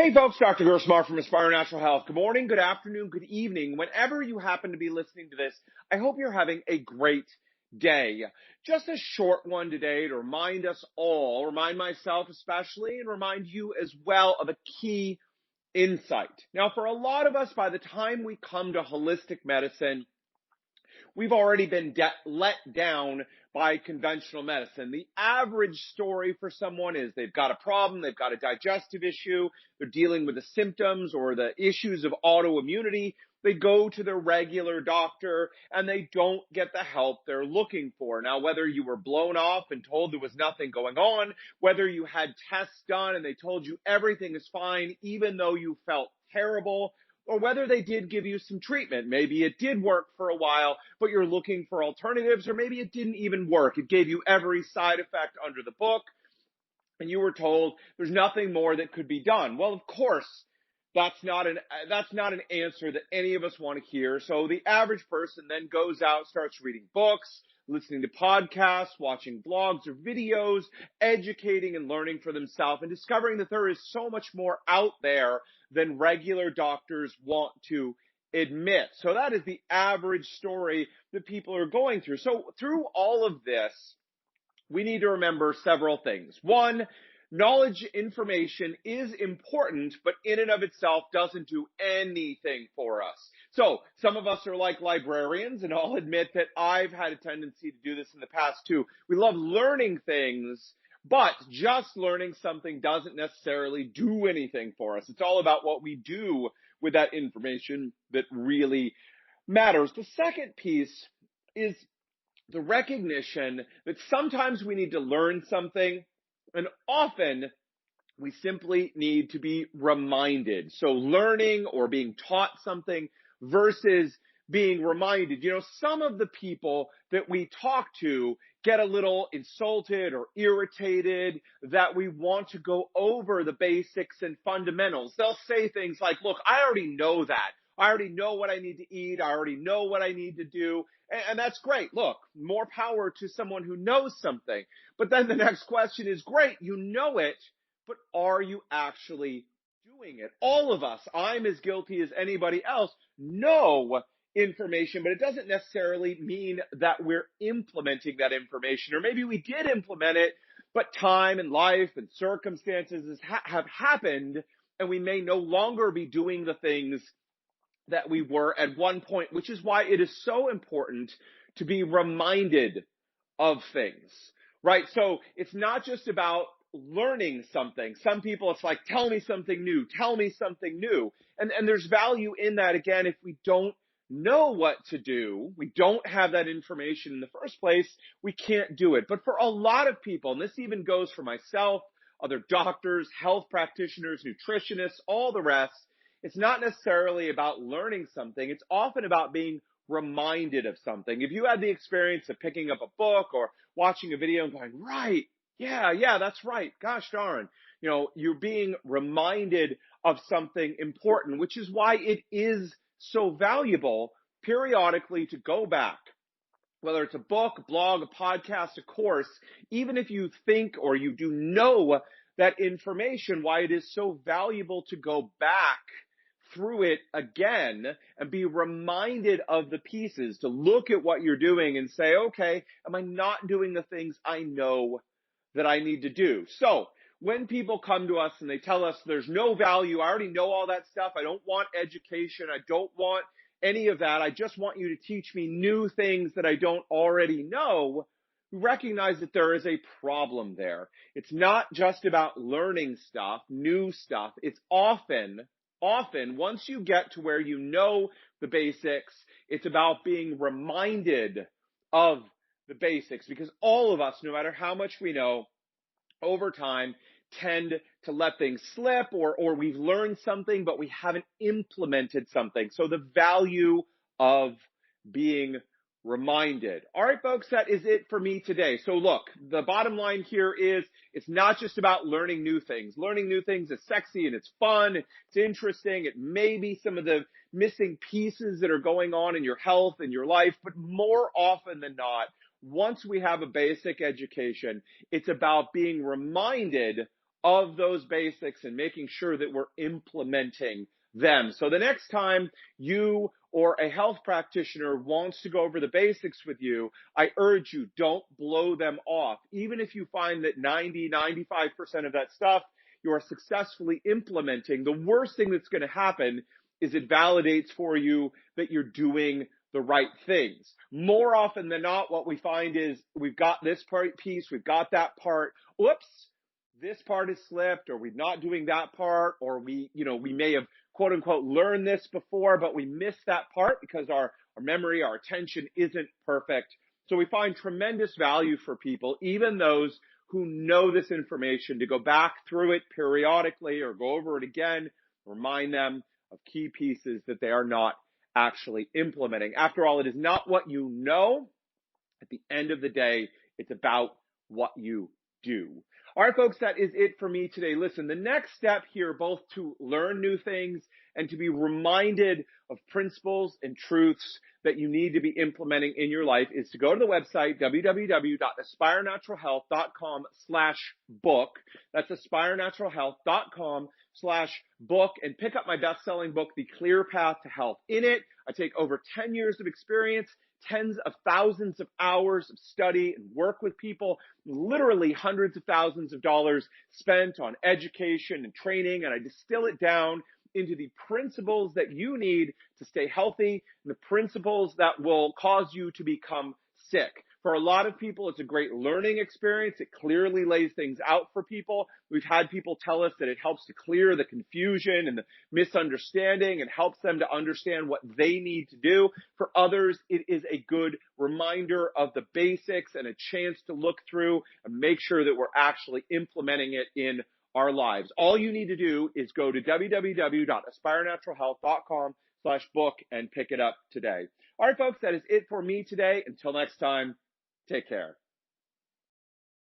Hey folks, Dr. Gerstmar from Aspire Natural Health. Good morning, good afternoon, good evening. Whenever you happen to be listening to this, I hope you're having a great day. Just a short one today to remind us all, remind myself especially, and remind you as well of a key insight. Now, for a lot of us, by the time we come to holistic medicine, we've already been let down by conventional medicine. The average story for someone is they've got a problem, they've got a digestive issue, they're dealing with the symptoms or the issues of autoimmunity. They go to their regular doctor and they don't get the help they're looking for. Now, whether you were blown off and told there was nothing going on, whether you had tests done and they told you everything is fine, even though you felt terrible, or whether they did give you some treatment. Maybe it did work for a while, but you're looking for alternatives, or maybe it didn't even work. It gave you every side effect under the book, and you were told there's nothing more that could be done. Well, of course, that's not an answer that any of us want to hear. So the average person then goes out, starts reading books, listening to podcasts, watching blogs or videos, educating and learning for themselves, and discovering that there is so much more out there than regular doctors want to admit. So that is the average story that people are going through. So through all of this, we need to remember several things. One, knowledge, information is important, but in and of itself doesn't do anything for us. So some of us are like librarians, and I'll admit that I've had a tendency to do this in the past too. We love learning things, but just learning something doesn't necessarily do anything for us. It's all about what we do with that information that really matters. The second piece is the recognition that sometimes we need to learn something, and often we simply need to be reminded. So learning or being taught something versus being reminded. You know, some of the people that we talk to get a little insulted or irritated that we want to go over the basics and fundamentals. They'll say things like, look, I already know that. I already know what I need to eat. I already know what I need to do. And that's great. Look, more power to someone who knows something. But then the next question is, great, you know it, but are you actually doing it? All of us, I'm as guilty as anybody else, know information, but it doesn't necessarily mean that we're implementing that information. Or maybe we did implement it, but time and life and circumstances have happened, and we may no longer be doing the things that we were at one point, which is why it is so important to be reminded of things, right? So it's not just about learning something. Some people, it's like, tell me something new, tell me something new. And there's value in that. Again, if we don't know what to do, we don't have that information in the first place, we can't do it. But for a lot of people, and this even goes for myself, other doctors, health practitioners, nutritionists, all the rest, it's not necessarily about learning something. It's often about being reminded of something. If you had the experience of picking up a book or watching a video and going, right, yeah, that's right. Gosh darn. You know, you're being reminded of something important, which is why it is so valuable periodically to go back. Whether it's a book, a blog, a podcast, a course, even if you think or you do know that information, why it is so valuable to go back through it again and be reminded of the pieces, to look at what you're doing and say, okay, am I not doing the things I know that I need to do? So when people come to us and they tell us there's no value, I already know all that stuff, I don't want education, I don't want any of that, I just want you to teach me new things that I don't already know, we recognize that there is a problem there. It's not just about learning stuff, new stuff. It's often, once you get to where you know the basics, it's about being reminded of the basics, because all of us, no matter how much we know, over time tend to let things slip, or we've learned something, but we haven't implemented something. So the value of being reminded. All right, folks, that is it for me today. So look, the bottom line here is it's not just about learning new things. Learning new things is sexy and it's fun. It's interesting. It may be some of the missing pieces that are going on in your health and your life, but more often than not, once we have a basic education, it's about being reminded of those basics and making sure that we're implementing them. So the next time you or a health practitioner wants to go over the basics with you, I urge you, don't blow them off. Even if you find that 95% of that stuff you are successfully implementing, the worst thing that's going to happen is it validates for you that you're doing the right things. More often than not, what we find is we've got this piece, we've got that part. Oops, this part has slipped, or we're not doing that part, or we may have quote unquote learned this before, but we missed that part because our memory, our attention isn't perfect. So we find tremendous value for people, even those who know this information, to go back through it periodically or go over it again, remind them of key pieces that they are not actually implementing. After all, it is not what you know. At the end of the day, it's about what you do. All right, folks, that is it for me today. Listen, the next step here, both to learn new things and to be reminded of principles and truths that you need to be implementing in your life, is to go to the website, www.aspirenaturalhealth.com/book. That's aspirenaturalhealth.com/book, and pick up my best-selling book, The Clear Path to Health. In it, I take over 10 years of experience, tens of thousands of hours of study and work with people, literally hundreds of thousands of dollars spent on education and training, and I distill it down into the principles that you need to stay healthy and the principles that will cause you to become sick. For a lot of people, it's a great learning experience. It clearly lays things out for people. We've had people tell us that it helps to clear the confusion and the misunderstanding and helps them to understand what they need to do. For others, it is a good reminder of the basics and a chance to look through and make sure that we're actually implementing it in our lives. All you need to do is go to www.aspirenaturalhealth.com/book and pick it up today. All right, folks, that is it for me today. Until next time, take care.